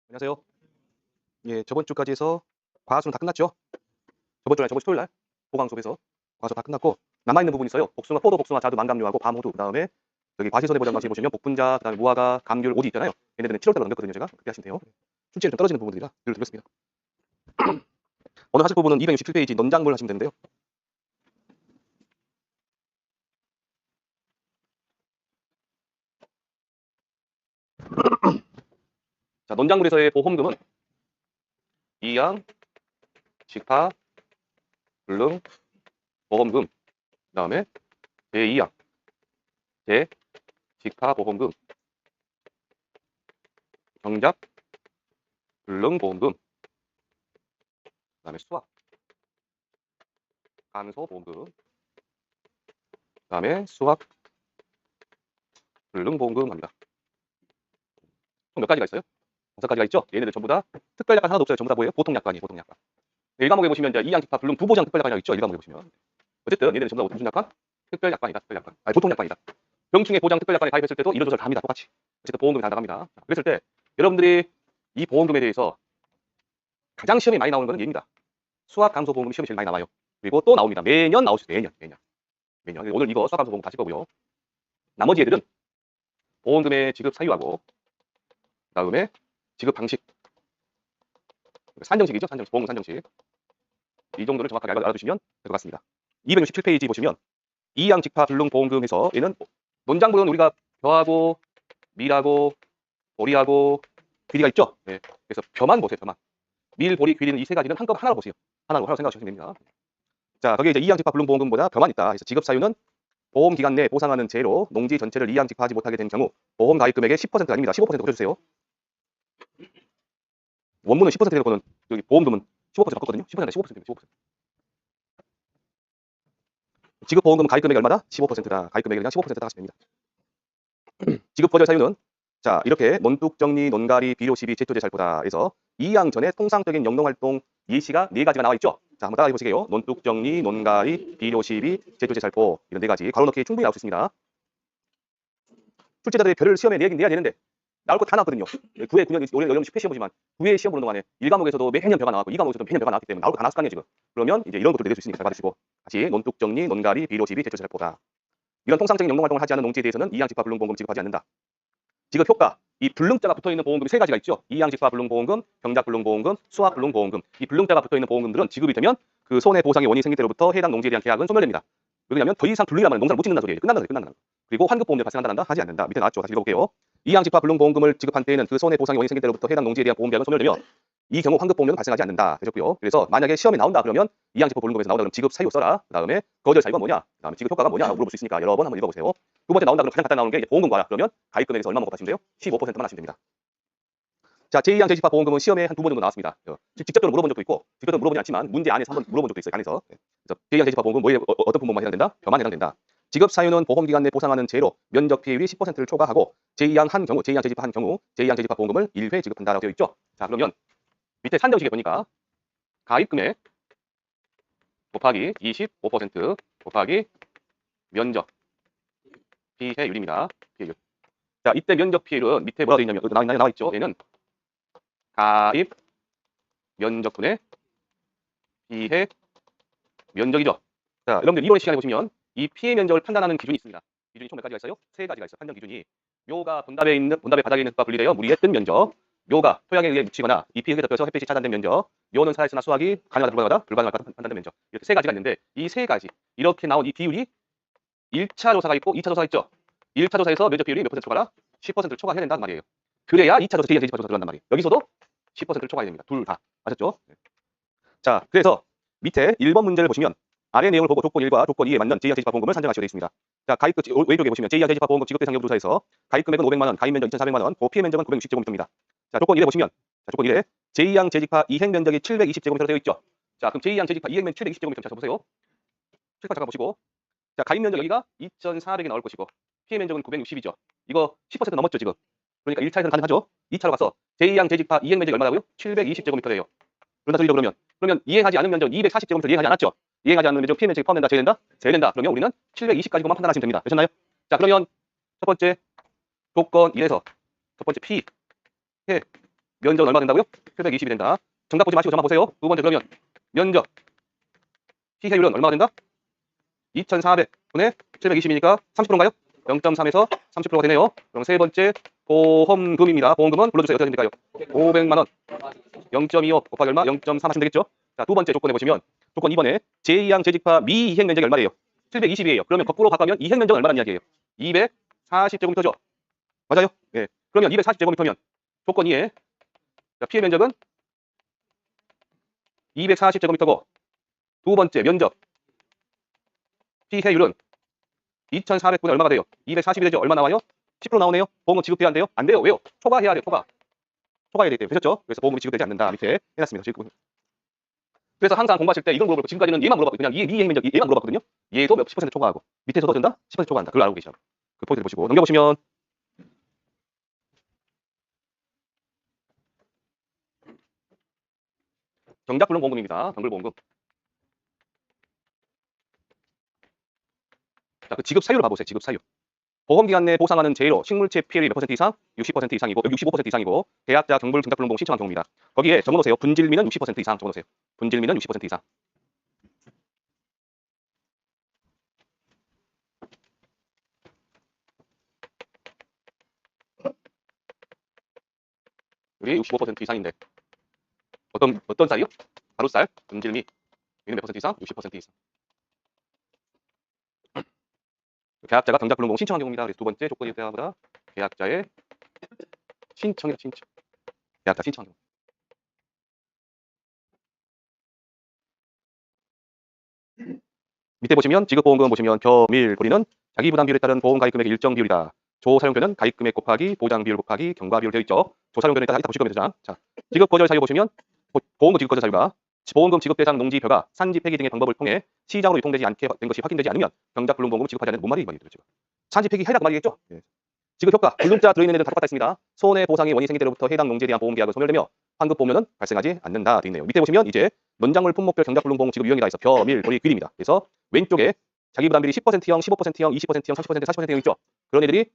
안녕하세요. 예, 저번 주까지 해서 과수는 다 끝났죠? 저번 주 토요일 날 보강 수업에서 과수 다 끝났고 남아있는 부분이 있어요. 복숭아, 포도, 복숭아, 자두, 만감류하고 밤호두, 그다음에 여기 과실손해보장관세 보시면 복분자, 그다음에 무화과, 감귤, 오디 있잖아요. 얘네들은 7월 달로 넘겼거든요. 제가 그때 하시면 돼요. 출제율이 좀 떨어지는 부분들이라 늘 드렸습니다. 오늘 하실 부분은 267페이지 논작물 하시면 되는데요. 자, 논작물에서의 보험금은 이양, 직파, 불능, 보험금, 그다음에 제2양, 제, 직파, 보험금, 경작, 불능, 보험금, 그다음에 수학, 감소, 보험금, 그다음에 수학, 불능, 보험금 합니다. 총 몇 가지가 있어요? 5가지가 있죠? 얘네들 전부 다 특별약관 하나도 없어요. 전부 다 뭐예요? 보통약관이에요. 보통약관. 1과목에 보시면 이제 2양 직파 불능 부보장 특별약관이 있죠? 1과목에 보시면. 어쨌든 얘네들 전부 다 무슨 약관? 특별약관이다. 특별약관. 아니 보통약관이다. 병충해 보장 특별약관에 가입했을 때도 이런 조사를 다 합니다. 똑같이. 어쨌든 보험금이 다 나갑니다. 그랬을 때 여러분들이 이 보험금에 대해서 가장 시험에 많이 나오는 거는 얘입니다. 수학 감소 보험금이 시험에 제일 많이 나와요. 그리고 또 나옵니다. 매년 나올 수 있어요. 매년. 오늘 이거 수학 감소 보험금 다실 거고요. 나머지 애들은 보험금의 지급 사유하고 그다음에 지급 방식, 산정식이죠. 산정식, 보험금 산정식. 이 정도를 정확하게 알아두시면 될 것 같습니다. 267페이지 보시면 이양 직파 불능 보험금에서 얘는 논작물은 우리가 벼하고 밀하고 보리하고 귀리가 있죠. 네. 그래서 벼만 보세요. 벼만. 밀, 보리, 귀리는 이 세 가지는 한꺼번에 하나로 보세요. 하나로 생각하시면 됩니다. 자, 거기에 이제 이양 직파 불능 보험금보다 벼만 있다. 그래서 지급 사유는 보험 기간 내 보상하는 제로 농지 전체를 이양 직파하지 못하게 된 경우 보험 가입 금액의 10%가 아닙니다. 15% 고쳐주세요. 원문은 10% 되는 거는 여기 보험금은 15% 바꿨거든요. 10%가 15%입니다. 15%. 지급 보험금 가입 금액이 얼마다? 15%다. 가입 금액이 그냥 15%다 하시면 됩니다. 지급 거절 사유는 자, 이렇게 논둑 정리, 논가리, 비료 시비, 제초제 살포다 해서 이양 전에 통상적인 영농활동 예시가 4가지가 나와 있죠. 자, 한번 따라해 보시게요. 논둑 정리, 논가리, 비료 시비, 제초제 살포 이런 4가지 가로 넣기 충분히 나올 수 있습니다. 출제자들의 별을 시험에 내긴 내야 되는데 나올 거 다 나왔거든요. 9회, 9년, 여러분 10회 시험 보지만 9회 시험 보는 동안에 1과목에서도 매년 벼가 나왔고 2과목에서도 매년 벼가 나왔기 때문에 나올 거 다 나왔을 거 아니에요 지금. 그러면 이제 이런 것도 낼 수 있으니까 잘 받으시고 다시 논둑 정리, 논가리, 비료 시비, 제초제 살포다. 이런 통상적인 영농활동을 하지 않은 농지에 대해서는 이양 직파 불능 보험금 지급하지 않는다. 지급 효과. 이 불능자가 붙어있는 보험금이 3가지가 있죠. 이양 직파 불능보험금, 경작 불능보험금, 수학 불능보험금. 이 불능자가 붙어있는 보험금들은 지급이 되면 그 손해보상의 원인이 생길 때로부터 해당 농지에 대한 계약은 소멸됩니다. 왜냐하면 더 이상 불능이라면 농사를 못 짓는다는 소리예요. 끝난다는 거예요. 그리고 환급보험료 발생한다 하지 않는다. 밑에 나왔죠. 다시 읽어볼게요. 이양 직파 불능보험금을 지급한 때에는 그 손해보상의 원인이 생길 때로부터 해당 농지에 대한 보험계약은 소멸되며 이 경우 환급보험료는 발생하지 않는다. 되셨고요. 그래서 만약에 시험에 나온다 그러면 이양 직파 불능금에서 나온다 그러면 지급 사유 써라. 그다음에 거절 사유가 뭐냐? 그다음에 지급 효과가 뭐냐? 물어볼 수 있으니까 여러 번 한번 읽어보세요. 두 번째 나온다 그러면 가장 간단히 나오는 게 보험금과야. 그러면 가입 금액에서 얼마 먹고 하시면 돼요? 15%만 하시면 됩니다. 자, 제2양 제2파 보험금은 시험에 한 2번 정도 나왔습니다. 직접적으로 물어본 적도 있고 직접적으로 물어보지 않지만 문제 안에서 한번 물어본 적도 있어요. 안에서. 그래서 제2양 제2파 보험금 뭐에 어떤 보험만 해당된다? 벼만 해당된다. 지급 사유는 보험기간 내 보상하는 제로 면적 피해율이 10%를 초과하고 제2양 한 경우, 제2양 제2파 한 경우 제2양 제2파 보험금을 1회 지급한다라고 되어 있죠. 자, 그러면 밑에 산정식에 보니까 가입 금액 곱하기 25% 곱하기 면적 피해율입니다. 피해율. 자, 이때 면적 피해율은 밑에 뭐라고 되어 있냐면 나와 있죠. 얘는 가입 면적분의 피해 면적이죠. 자, 여러분들 이번 시간에 보시면 이 피해 면적을 판단하는 기준이 있습니다. 기준이 총 몇 가지가 있어요? 3가지가 있어요. 판정 기준이. 묘가 본답의 바닥에 있는 흙과 분리되어 물이 뜬 면적. 묘가 토양에 의해 묻히거나 잎이 흙에 덮여서 햇빛이 차단된 면적. 묘는 살아있으나 수확이 가능하다 불가능하다 판단된 면적. 이렇게 3가지가 있는데 이 3가지 이렇게 나온 이 비율이 1차 조사가 있고 2차 조사가 있죠. 1차 조사에서 면적 비율이 몇 퍼센트 초과라? 10%를 초과해야 된다는 말이에요. 그래야 2차 조사, 제2차 조사 들어간단 말이에요. 여기서도 10%를 초과해야 됩니다. 둘 다. 아셨죠? 자, 그래서 밑에 1번 문제를 보시면 아래 내용을 보고 조건 1과 조건 2에 맞는 제2양 제2파 보험금을 산정하시게 되어 있습니다. 자, 가입 왼쪽에 보시면 제2양 제2파 보험금 지급 대상 여부 조사에서 가입 금액은 500만 원, 가입 면적 2,400만 원, 피해 면적은 960제곱미터입니다. 자, 조건 1에 보시면 조건 1에 제2양 제2파 이행 면적이 720제곱미터로 되어 있죠. 자, 그럼 제2양 제2파 이행 면적 720제곱미터 찾아 보세요. 책상 잠깐 보시고. 자, 가입 면적 여기가 2,400이 나올 것이고 피해 면적은 960이죠. 이거 10% 넘었죠, 지금. 그러니까 1차에서는 가능하죠. 2차로 가서 제2양 제2파 이행 면적이 얼마라고요? 720제곱미터예요. 그런다 소리죠. 그러면 이행하지 않은 면적 240제곱미터 이행하지 않았죠. 이행하지 않는 면적 피해 면적이 포함된다, 제외된다? 제외된다. 그러면 우리는 720 가지고만 판단하시면 됩니다. 되셨나요? 자, 그러면 첫 번째 조건 1에서 첫 번째 피해 면적은 얼마 된다고요? 720이 된다. 정답 보지 마시고 저만 보세요. 두 번째 그러면 면적 피해율은 얼마가 된다? 2400분의 720이니까 30%인가요? 0.3에서 30%가 되네요. 그럼 세 번째 보험금입니다. 보험금은 불러주세요. 어떻게 됩니까요? 500만 원. 0.25 곱하기 얼마? 0.3 하시면 되겠죠? 자, 두 번째 조건에 보시면 조건 2번에 제2항 재직파 미이행 면적이 얼마래요? 720이에요. 그러면 거꾸로 바꾸면 이행 면적은 얼마란 이야기예요? 240제곱미터죠. 맞아요? 예. 그러면 240제곱미터면 조건 2에 피해 면적은 240제곱미터고 두 번째 면적 피해율은 2400분의 얼마가 돼요? 240이 되죠? 얼마 나와요? 10% 나오네요. 보험은 지급돼야 한대요? 안 돼요. 왜요? 초과해야 돼요. 초과해야 되기 때문에. 되셨죠? 그래서 보험이 지급되지 않는다. 밑에 해놨습니다. 지금. 그래서 항상 공부하실 때 이건 물어보고 지금까지는 얘만 물어봤거든요. 그냥 미행 면적 얘만 물어봤거든요. 얘도 몇 10% 초과하고 밑에서도 된다? 10% 초과한다. 그걸 알고 계시라고. 그 포인트를 보시고 넘겨보시면 경작불능보험금입니다. 경불보험금. 자, 그 지급 사유를 봐보세요. 지급 사유. 보험기간 내 보상하는 제로 식물체 피해율이 몇 퍼센트 이상? 60% 이상이고, 65% 이상이고, 계약자 경불 경작불능보험 신청한 경우입니다. 거기에 적어놓으세요. 분질미는 60% 이상 적어놓으세요. 분질미는 60% 이상. 여기 65% 이상인데 어떤 쌀이요? 가루쌀, 분질미. 얘는 몇 퍼센트 이상? 60% 이상. 계약자가 경작불능보험 신청한 경우입니다. 그래서 두 번째 조건이 되어보다 계약자의 신청이다. 신청. 계약자 신청한 경우. 밑에 보시면 지급보험금 보시면 겸일거리는 자기 부담 비율에 따른 보험 가입 금액의 일정 비율이다. 조사용료는 가입 금액 곱하기 보장 비율 곱하기 경과 비율 되어 있죠. 조사용료에 따라 이따 보실 겁니다. 자, 지급 거절 사유 보시면 보험금 지급 거절 사유가 보험금 지급 대상 농지 벼가 산지 폐기 등의 방법을 통해 시장으로 유통되지 않게 된 것이 확인되지 않으면 경작불능보험금을 지급하지 않는 뭔 말이 되죠? 산지 폐기 해라 그 말이겠죠? 예. 지급 효과 불능자 들어있는 애들 다 똑같다 있습니다. 손해 보상이 원인 생길 때로부터 해당 농지에 대한 보험 계약은 소멸되며 환급 보험료는 발생하지 않는다 되어 있네요. 밑에 보시면 이제 논작물 품목별 경작불능보험 지급 유형이 다 있어. 겸일 거리 길입니다. 그래서 왼쪽에 자기 부담 비율이 10%형, 15%형, 20%형, 30%, 40%형 있죠. 그런 애들이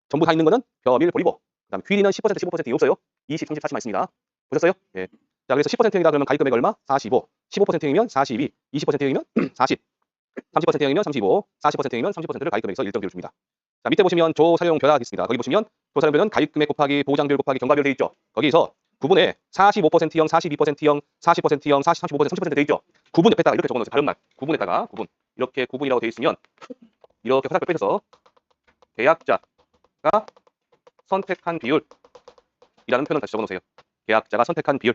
전부 다 있는 거는 겸일 거리보. 그다음 귀리는 10%, 15%이 없어요. 20, 30, 40만 있습니다. 보셨어요? 예. 자, 그래서 10%형이다 그러면 가입 금액 얼마? 45. 15%형이면 42. 20%형이면 40. 30%형이면 35. 40%형이면 30%를 가입 금액에서 일정 비율 줍니다. 자, 밑에 보시면 조사용 벼가 있습니다. 거기 보시면 조사용 벼는 가입 금액 곱하기 보장 비율 곱하기 경과 비율 되어 있죠. 거기서 구분에 45%형, 42%형, 40%형, 35%, 30% 되어 있죠. 구분 옆에다가 이렇게 적어놓으세요. 다른 말. 구분에다가 구분. 이렇게 구분이라고 되어 있으면 이렇게 화살표 빼셔서 계약자가 선택한 비율이라는 표현을 다시 적어놓으세요. 계약자가 선택한 비율.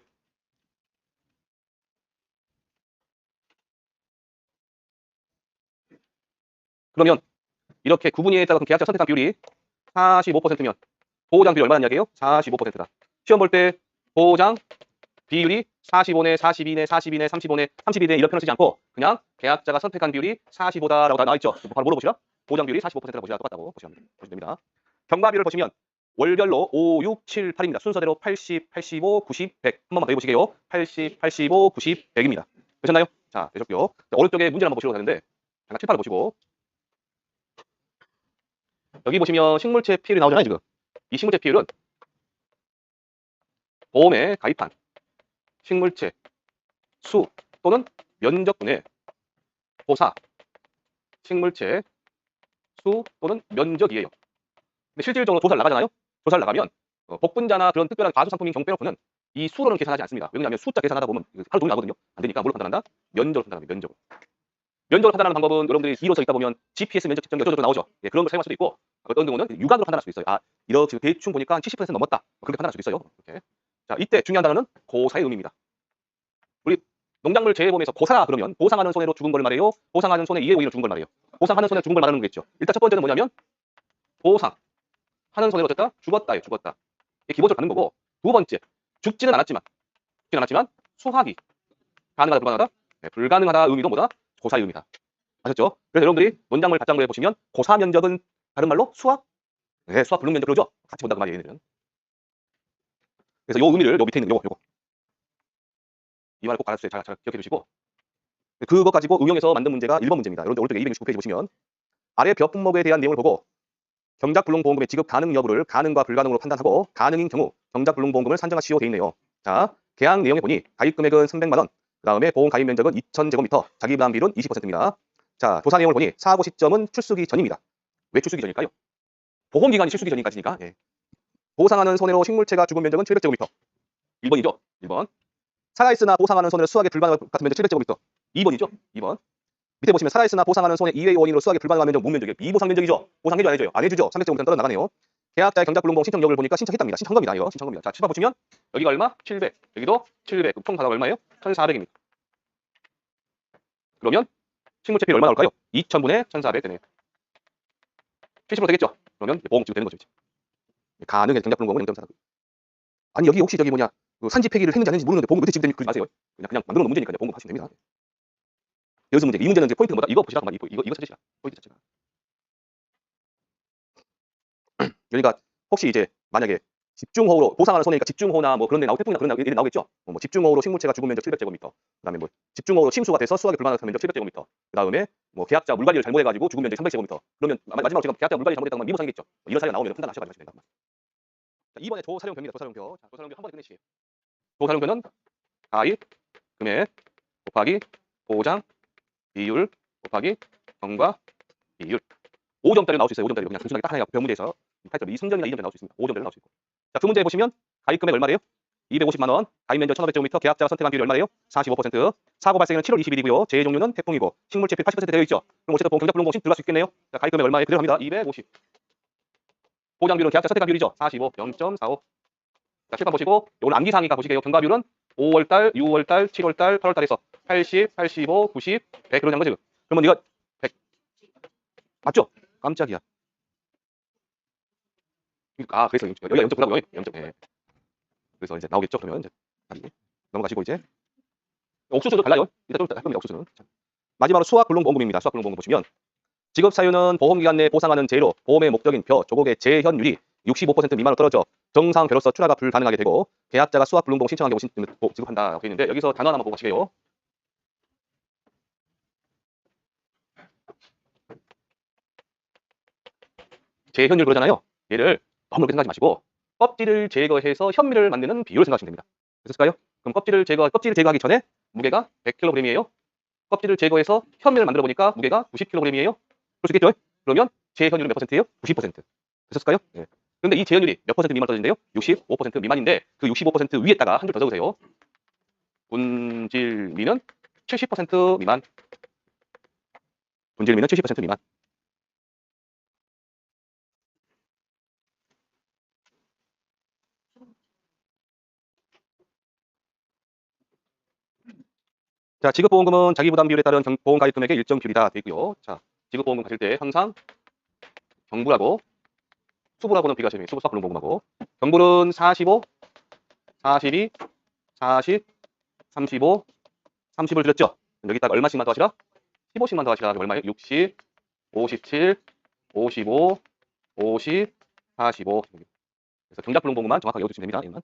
그러면 이렇게 구분위에 따라 계약자 선택한 비율이 45%면 보장 비율 얼마나 이야기예요? 45%다. 시험 볼 때 보장 비율이 45네, 42네, 42네, 35네, 32네 이런 표현을 쓰지 않고 그냥 계약자가 선택한 비율이 45다라고 나와 있죠. 바로 물어보시라. 보장 비율이 45%라고 보시라. 똑같다고 보시면 됩니다. 경과 비율을 보시면 월별로 5, 6, 7, 8입니다. 순서대로 80, 85, 90, 100. 한 번만 더 해보시게요. 80, 85, 90, 100입니다. 되셨나요? 자, 되셨고요. 자, 오른쪽에 문제를 한번 보시려고 하는데 잠깐 칠판을 보시고 여기 보시면 식물체 피해율이 나오잖아요. 지금 이 식물체 피해율은 보험에 가입한 식물체 수 또는 면적분의 보사 식물체 수 또는 면적이에요. 근데 실질적으로 조사를 나가잖아요. 조사를 나가면 복분자나 그런 특별한 가수 상품인 경우 빼놓고는 이 수로는 계산하지 않습니다. 왜냐하면 숫자 계산하다 보면 하루 종일 나거든요. 안 되니까 뭘로 판단한다? 면적으로 판단합니다. 면적으로. 면적으로 판단하는 방법은 여러분들이 D로 써 있다 보면 GPS 면적 측정 어쩌고저쩌고 나오죠. 예, 그런 걸 사용할 수도 있고 어떤 경우는 육안으로 판단할 수도 있어요. 아, 이렇게 대충 보니까 한 70% 넘었다. 그렇게 판단할 수도 있어요. 이렇게. 자, 이때 중요한 단어는 고사의 의미입니다. 우리 농작물 재해보험에서 고사라 그러면 보상하는 손해로 죽은 걸 말해요. 보상하는 손해 이해 오인으로 죽은 걸 말해요. 보상하는 손해 죽은 걸 말하는 거겠죠. 일단 첫 번째는 뭐냐면 보상하는 손해로 어쨌다? 죽었다요. 죽었다. 이게 기본적으로 가는 거고 두 번째 죽지는 않았지만 수확이 가능하다 불가능하다? 네, 불가능하다 의미도 뭐다? 고사의 의미다. 아셨죠? 그래서 여러분들이 논작물 밭작물에 보시면 고사 면적은 다른 말로 수확? 네, 수확 불능 면적 그러죠? 같이 본다 그 말이에요. 얘네들은. 그래서 요 의미를 요 밑에 있는 요거 이 말을 꼭 알아주세요. 잘 기억해 주시고 그거 가지고 응용해서 만든 문제가 1번 문제입니다. 여러분들 오른쪽에 269페이지 보시면 아래 벼 품목에 대한 내용을 보고 경작불능보험금의 지급 가능 여부를 가능과 불가능으로 판단하고 가능인 경우 경작불능보험금을 산정하시오 돼 있네요. 자, 계약 내용에 보니 가입 금액은 300만 원, 그다음에 보험 가입 면적은 2,000제곱미터, 자기 부담 비율은 20%입니다. 자, 조사 내용을 보니 사고 시점은 출수기 전입니다. 왜 출수기 전일까요? 보험 기간이 출수기 전이니까지니까. 예. 보상하는 손해로 식물체가 죽은 면적은 700제곱미터. 1번이죠. 1번. 살아있으나 보상하는 손해로 수확에 불가능한 같은 면적 700제곱미터. 2번이죠. 2번. 밑에 보시면 살아있으나 보상하는 손해 이외의 원인으로 수확에 불가능한 면적 무면적이 미보상 면적이죠. 보상해줘 안 해줘요? 안 해주죠. 300제곱미터 떨어 나가네요. 계약자의 경작불능보험 신청 여부를 보니까 신청했답니다. 신청한 겁니다. 이거 신청한 겁니다. 자, 치파 보시면 여기가 얼마? 700. 여기도 700. 총 가가 얼마예요? 1,400입니다. 그러면 식물체필 얼마 나올까요? 2,000분의 1,400 되네요. 70% 되겠죠? 그러면 보험 지급되는 거죠. 가능해 경작불능보험은 0.4. 아니 여기 혹시 저기 뭐냐 그 산지 폐기를 했는지 안 했는지 모르는데 보험금 어떻게 지급되는지 그러지 마세요. 그냥 만들어 놓은 문제니까 보험금 하시면 됩니다. 여기서 문제. 이 문제는 이제 포인트가 뭐다? 이거 보시라. 이거 찾으시라. 포인트 자체가. 그러니까 혹시 이제 만약에 집중호우로 보상하는 손해니까 집중호우나 뭐 그런 데 태풍이나 그런 데 나오겠죠. 뭐 집중호우로 식물체가 죽은 면적 700제곱미터. 그다음에 뭐 집중호우로 침수가 돼서 수확에 불가능한 면적 700제곱미터. 그다음에 뭐 계약자 물관리를 잘못해가지고 죽은 면적 300제곱미터. 그러면 마지막으로 지금 계약자 물관리 잘못했다고 하면 미보상이겠죠. 이런 사례가 나오면 판단하셔가지고 하시면 됩니다. 자, 2번에 조사령표입니다. 조사령표. 자, 조사령표 한 번에 끝내시게요. 조사령표는 가입 금액 곱하기 보장 비율 곱하기 경과 비율. 5점짜리 나올 수 있어요. 5점짜리 그냥 단순하게 딱 하나 병문제에서 타이틀 2승전이나 2점짜리 나올 수 있습니다. 5점짜리 나올 수 있고. 자, 그 문제에 보시면 가입 금액 얼마래요? 250만 원. 가입 면적 1,500제곱미터. 계약자가 선택한 비율이 얼마래요? 45%. 사고 발생은 7월 20일이고요. 재해 종류는 태풍이고 식물체필 80% 되어 있죠. 그럼 어쨌든 경작불능보험 신청 들어갈 수 있겠네요. 자, 가입 금액 얼마에 그대로 합니다. 250. 보장 비율은 계약자 선택한 비율이죠. 45. 0.45. 자, 칠판 보시고 오늘 암기사항이니까 보시게요. 경과 비율은 5월달, 6월달, 7월달, 8월달에서 80, 85, 90, 100 그러는 거지. 그러면 네가 100 맞죠? 깜짝이야. 아, 그래서 여기가 0.9라고요? 0. 네. 그래서 이제 나오겠죠. 그러면 이제 넘어가시고 이제 옥수수도 달라요. 이따 좀 할 겁니다. 옥수수는. 자, 마지막으로 수확불능보험금입니다. 수확불능보험금 보시면 지급 사유는 보험기간 내 보상하는 재료, 보험의 목적인 벼, 조곡의 재현율이 65% 미만으로 떨어져 정상 벼로서 출하가 불가능하게 되고 계약자가 수확불능보험 신청한 경우 지급한다 되어 있는데 여기서 단어 하나만 보고 가시게요. 재현율 그러잖아요. 얘를 너무 그렇게 생각하지 마시고 껍질을 제거해서 현미를 만드는 비율을 생각하시면 됩니다. 됐을까요? 그럼 껍질을 제거하기 전에 무게가 100kg이에요. 껍질을 제거해서 현미를 만들어 보니까 무게가 90kg이에요. 그럴 수 있겠죠? 그러면 재현율은 몇 퍼센트예요? 90%. 됐을까요? 네. 근데 이 재현율이 몇 퍼센트 미만으로 떨어진대요? 65% 미만인데 그 65% 위에다가 한 줄 더 적으세요. 분질미는 70% 미만. 분질미는 70% 미만. 자, 지급보험금은 자기부담 비율에 따른 보험 가입 금액의 일정 비율이다 되어 있고요. 자, 지급보험금 가실 때 항상 경불하고 수불하고는 비교하시면 수불 수확불능보험하고 경불은 45, 42, 40, 35, 30을 드렸죠. 여기다가 얼마씩만 더하시라? 15씩만 더하시라. 얼마예요? 60, 57, 55, 50, 45. 그래서 경작불능보험만 정확하게 외워두시면 됩니다.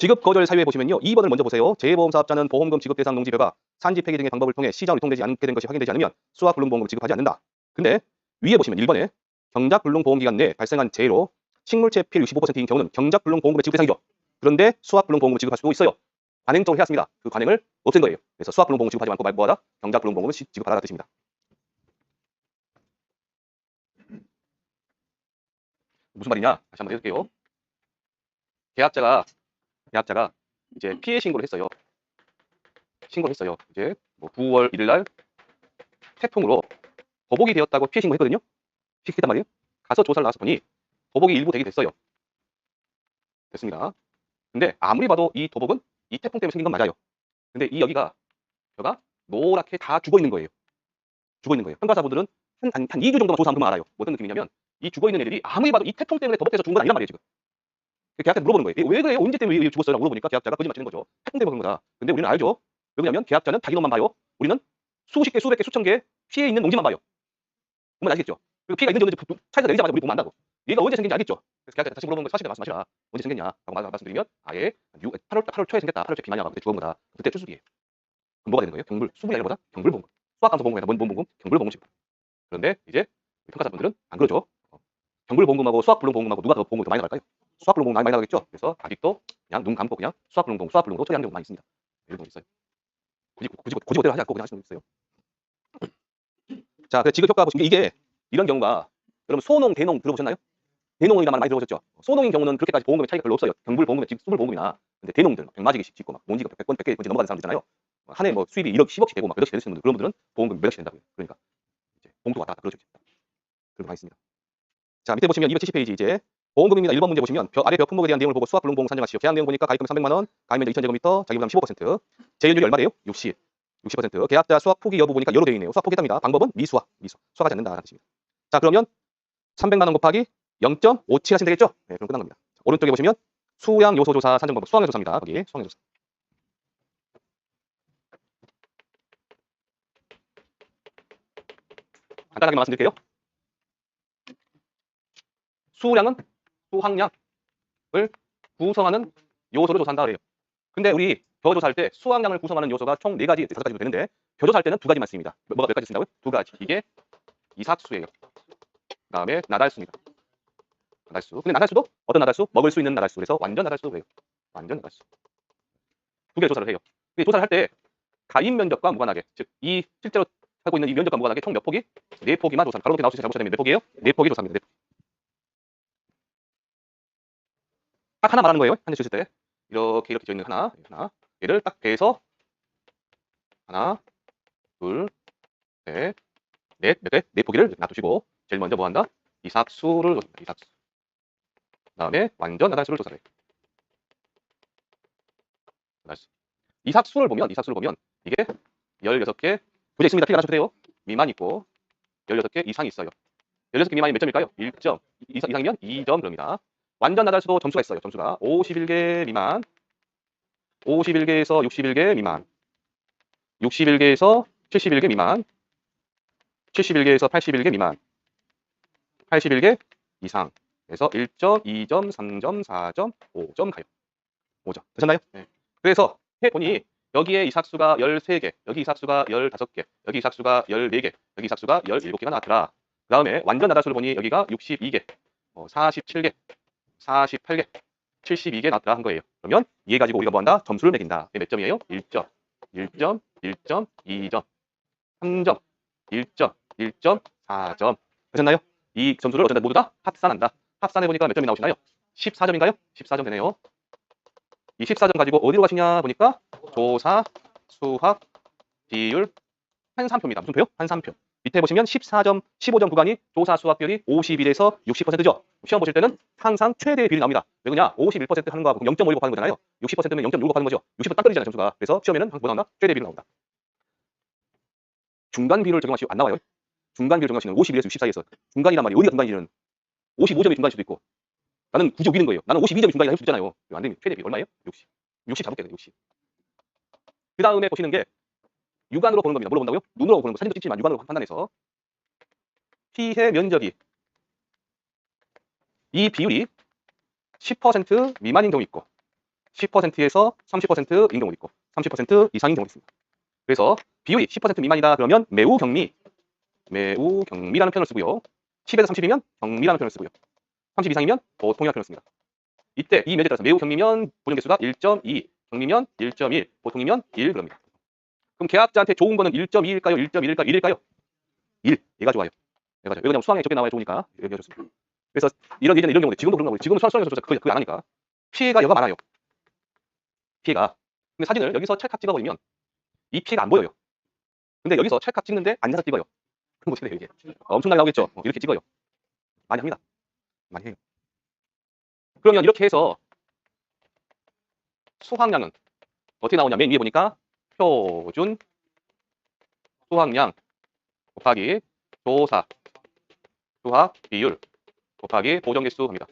지급 거절 사유에 보시면요. 2번을 먼저 보세요. 재보험사업자는 보험금 지급 대상 농지벼가 산지 폐기 등의 방법을 통해 시장 유통되지 않게 된 것이 확인되지 않으면 수확불능보험금 지급하지 않는다. 근데 위에 보시면 1번에 경작불능보험기간 내 발생한 재해로 식물체 필 65%인 경우는 경작불능보험금의 지급 대상이죠. 그런데 수확불능보험금을 지급할 수도 있어요. 관행적으로 해왔습니다. 그 관행을 없앤 거예요. 그래서 수확불능보험금 지급하지 않고 뭐하다? 경작불능보험금을 지급하라는 뜻입니다. 무슨 말이냐? 다시 한번 해볼게요. 계약자가 이제 피해 신고를 했어요. 이제 뭐 9월 1일 날 태풍으로 도복이 되었다고 피해 신고했거든요. 했단 말이에요. 가서 조사를 나와서 보니 도복이 일부 되게 됐어요. 됐습니다. 근데 아무리 봐도 이 도복은 이 태풍 때문에 생긴 건 맞아요. 근데 이 여기가 벼가 노랗게 다 죽어 있는 거예요. 평가사분들은 한 2주 정도만 조사하면 알아요. 어떤 느낌이냐면 이 죽어 있는 애들이 아무리 봐도 이 태풍 때문에 도복돼서 죽은 건 아니란 말이에요, 지금. 계약자한테 물어보는 거예요. 왜 그래요? 언제 때문에 왜 죽었어요? 라고 물어보니까 계약자가 거짓말 치는 거죠. 태풍 때문에 그런 거다. 근데 우리는 알죠. 왜냐면 계약자는 자기 돈만 봐요. 우리는 수십 개, 수백 개, 수천 개 피해 있는 농지만 봐요. 보면 아시겠죠? 그리고 피해가 있는지 없는지 차이가 내리자마자 우리 보면 안다고. 얘가 언제 생긴지 알겠죠? 그래서 계약자한테 다시 물어보는 거 사실을 말씀하시라. 언제 생겼냐? 라고 말씀드리면 아예 8월 초에 생겼다. 8월 초에 비만이야. 그때 죽은 거다. 그때 출수기예요. 그럼 뭐가 되는 거예요? 경불. 수불이 아니라 뭐다? 경불보험금. 수학감소보험금에다 뭔 보험금? 경불보험금. 그런데 이제 평가사분들은 안 그러죠. 경불보험금하고 수학불능보험금하고 누가 더 보험금 더 많이 나갈까요? 수학불능보험 많이 나가겠죠? 그래서 아직도 그냥 눈 감고 그냥 수학불능보험 처리하는 경우 많이 있습니다. 이런 거 있어요. 굳이 그대로 하지 않고 그냥 하시는 분 있어요. 자, 그 지급 효과 보시면 이게 이런 경우가 여러분 소농, 대농 들어보셨나요? 대농이란 말 많이 들어보셨죠? 소농인 경우는 그렇게까지 보험금의 차이가 별로 없어요. 경불보험금이나 수불보험금이나. 근데 대농들, 백마지기씩 짓고 막 몬지가 100건, 100개 번째 넘어가는 사람들 있잖아요. 한 해 뭐 수입이 1억, 10억씩 되고 막 몇 억씩 되시는 분들, 그런 분들은 보험금 몇 억씩 된다고요. 그러니까 이제 봉투 왔다 갔다 그러죠. 그런 거 많이 있습니다. 자, 밑에 보시면 270페이지 이제 보험금입니다. 1번 문제 보시면 아래 벽 품목에 대한 내용을 보고 수학 불능보험 산정하시오. 계약 내용 보니까 가입금 300만 원, 가입면적 2000제곱미터, 자기부담 15%, 제일률이 얼마래요? 60%. 계약자 수학 포기 여부 보니까 여로 되어 있네요. 수학 포기했답니다. 방법은 미수학, 수학하지 않는다라는 뜻입니다. 자, 그러면 300만 원 곱하기 0.57 하시면 되겠죠? 네, 그럼 끝난 겁니다. 오른쪽에 보시면 수양 요소 조사 산정 방법, 수학의 조사입니다. 거기 수학의 조사. 간단하게 말씀드릴게요. 수량은 수학량을 구성하는 요소를 조사한다 그래요. 근데 우리 벼조사할 때 수학량을 구성하는 요소가 총 4가지, 5가지 정도 되는데 벼조사할 때는 2가지만 쓰입니다. 뭐가 몇 가지 쓴다고요? 2가지. 이게 이삭수예요. 그다음에 나달수입니다. 나달수. 근데 나달수도 어떤 나달수? 먹을 수 있는 나달수. 그래서 완전 나달수 그래요. 완전 나달수. 2개를 조사를 해요. 근데 조사를 할 때 가입 면적과 무관하게, 즉 이 실제로 하고 있는 이 면적과 무관하게 총 몇 포기? 4포기만 조사합니다. 가로 이렇게 나올 수 있어요. 잘 보셔야 됩니다. 몇 포기예요? 4포기 조사합니다. 4포기. 딱 하나 말하는 거예요. 한 대 주실 때 이렇게 져 있는 하나, 얘를 딱 대서 하나, 둘, 셋, 넷, 몇 개? 4포기를 놔두시고 제일 먼저 뭐 한다? 이삭수를 조사합니다. 이삭수. 그다음에 완전 나달수를 조사해요. 나달수. 이삭수를 보면 이게 16개 부재 있습니다. 필기 안 하셔도 돼요. 미만 있고 16개 이상이 있어요. 16개 미만이 몇 점일까요? 1점. 이상이면 2점 그럽니다. 완전 나달수도 점수가 있어요. 점수가 51개 미만, 51개에서 61개 미만, 61개에서 71개 미만, 71개에서 81개 미만, 81개 이상. 그래서 1점, 2점, 3점, 4점, 5점 가요. 5점. 되셨나요? 네. 그래서 해보니 여기에 이삭수가 13개, 여기 이삭수가 15개, 여기 이삭수가 14개, 여기 이삭수가 17개가 나왔더라. 그 다음에 완전 나달수를 보니 여기가 62개, 47개, 48개, 72개 나왔더라 한 거예요. 그러면 이해 가지고 우리가 뭐 한다? 점수를 매긴다. 몇 점이에요? 1점, 1점, 1점, 2점, 3점, 1점, 1점, 4점. 되셨나요? 이 점수를 어쩐다? 모두 다 합산한다. 합산해보니까 몇 점이 나오시나요? 14점인가요? 14점 되네요. 이 14점 가지고 어디로 가시냐 보니까 조사, 수학, 비율, 한산표입니다. 무슨 표요? 한산표. 밑에 보시면 14점, 15점 구간이 조사 수학 비율이 51에서 60%죠. 시험 보실 때는 항상 최대의 비율이 나옵니다. 왜 그러냐? 51% 하는 거하고 0.5 곱하는 거잖아요. 60%면 0.6 곱하는 거죠. 60% 딱 떨어지잖아요, 점수가. 그래서 시험에는 뭐 나온다? 최대 비율이 나온다. 중간 비율을 적용하시고 안 나와요. 중간 비율 적용하시는 51에서 60 사이에서 중간이란 말이 어디가 중간이냐는 55점이 중간일 수도 있고 나는 굳이 여기 있는 거예요. 나는 52점이 중간이라 할 수 있잖아요. 안 됩니다. 최대 비율 얼마예요? 60. 60 잡을게요. 60. 그 다음에 보시는 게 육안으로 보는 겁니다. 뭘로 본다고요? 눈으로 보는 거. 사진도 찍지만 육안으로 판단해서 피해 면적이 이 비율이 10% 미만인 경우 있고 10%에서 30%인 경우 있고 30% 이상인 경우 있습니다. 그래서 비율이 10% 미만이다 그러면 매우 경미라는 표현을 쓰고요. 10에서 30이면 경미라는 표현을 쓰고요. 30 이상이면 보통이라는 표현을 씁니다. 이때 이 면적에 따라서 매우 경미면 보정 개수가 1.2, 경미면 1.1, 보통이면 1 그럽니다. 그럼 계약자한테 좋은 거는 1.2일까요? 1.1일까요? 1일까요? 1. 얘가 좋아요. 얘가 좋아요. 왜냐면 수학량이 적게 나와야 좋으니까. 얘가 좋습니다. 그래서 예전에 이런 경우인데 지금도 그런 거고 지금은 수학량에서 조사 그거 안 하니까 피해가 여가 많아요. 피해가. 근데 사진을 여기서 찰칵 찍어버리면 이 피해가 안 보여요. 근데 여기서 찰칵 찍는데 앉아서 찍어요. 그럼 어떻게 돼요 이게? 엄청나게 나오겠죠. 이렇게 찍어요. 많이 합니다. 많이 해요. 그러면 이렇게 해서 수학량은 어떻게 나오냐? 맨 위에 보니까 표준 수학량 곱하기 조사 수학 비율 곱하기 보정 개수 합니다.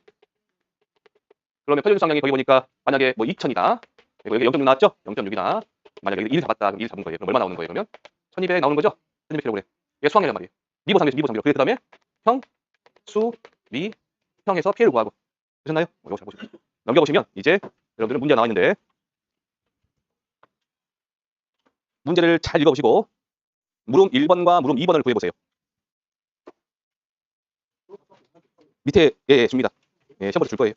그러면 표준 수학량이 거기 보니까 만약에 뭐 2000이다. 여기 0.6 나왔죠? 0.6이다. 만약에 1 잡았다. 그럼 1 잡은 거예요. 그럼 얼마 나오는 거예요? 그러면 1200 나오는 거죠? 1200kg. 이게 수학량이란 말이에요. 미보 상비로. 그 다음에 형, 수, 미, 형에서 피해를 구하고. 되셨나요? 이거 잘 보시죠. 넘겨보시면 이제 여러분들은 문제가 나와 있는데 문제를 잘 읽어보시고 물음 1번과 물음 2번을 구해보세요. 밑에 예, 줍니다. 예, 시험 보러 줄 거예요.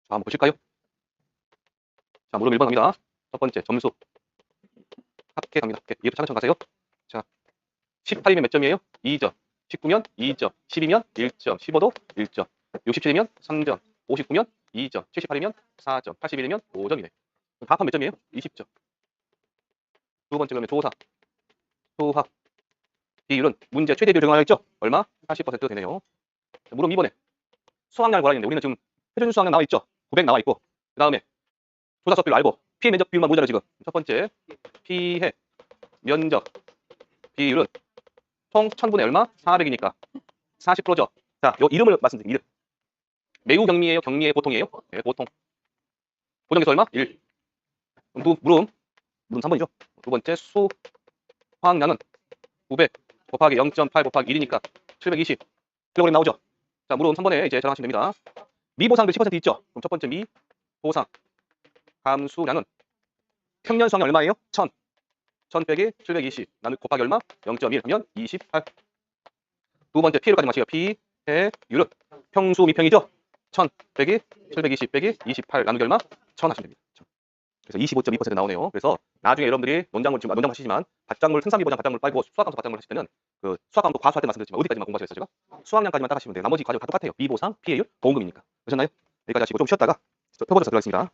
자, 한번 보실까요? 자, 물음 1번 갑니다. 첫 번째, 점수. 합계 갑니다. 합계. 이해도 차근차근 가세요. 자, 18이면 몇 점이에요? 2점. 19면 2점. 12면 1점. 15도 1점. 67이면 3점. 59면 2점. 78이면 4점. 81이면 5점이네. 답합 몇 점이에요? 20점. 두 번째 그러면 조사. 수학. 비율은 문제 최대 비율 정하여 있죠? 얼마? 40% 되네요. 자, 물음 2번에 수학량을 구하라 했는데 우리는 지금 표준 수학량 나와 있죠? 900 나와 있고 그 다음에 조사 수비율 알고 피해 면적 비율만 모자라 지금. 첫 번째 피해 면적 비율은 총 1000분의 얼마? 400이니까 40%죠. 자, 요 이름을 말씀드릴게요. 이름. 매우 경미예요? 경미의 보통이에요? 네, 보통. 보정에서 얼마? 1. 그럼 물음 3번이죠. 두 번째 수확량은 900 곱하기 0.8 곱하기 1이니까 720 kg 나오죠. 자, 물음 3번에 이제 저장하시면 됩니다. 미보상도 10% 있죠. 그럼 첫 번째 미보상 감수량은 평년 수확량 얼마예요? 1000. 1000 빼기 720 나누기 곱하기 얼마? 0.1 하면 28. 두 번째 피해율까지 마시고 피해율은 평수 미평이죠. 1000 빼기 720 빼기 28 나누기 얼마? 1000 하시면 됩니다. 그래서 25.2% 나오네요. 그래서 나중에 여러분들이 논장물 지금 논장 하시지만 밭작물 생산비 보장 밭작물 빨고 수학감소 밭작물 하실 때는 그 수학감도 과수할 때 말씀드렸지만 어디까지만 공부하셨어요 제가? 수학량까지만 딱 하시면 돼요. 나머지 과정 다 똑같아요. 비보상, 피해율, 보험금이니까. 그러셨나요? 여기까지 하시고 좀 쉬었다가 표본조사 들어가겠습니다.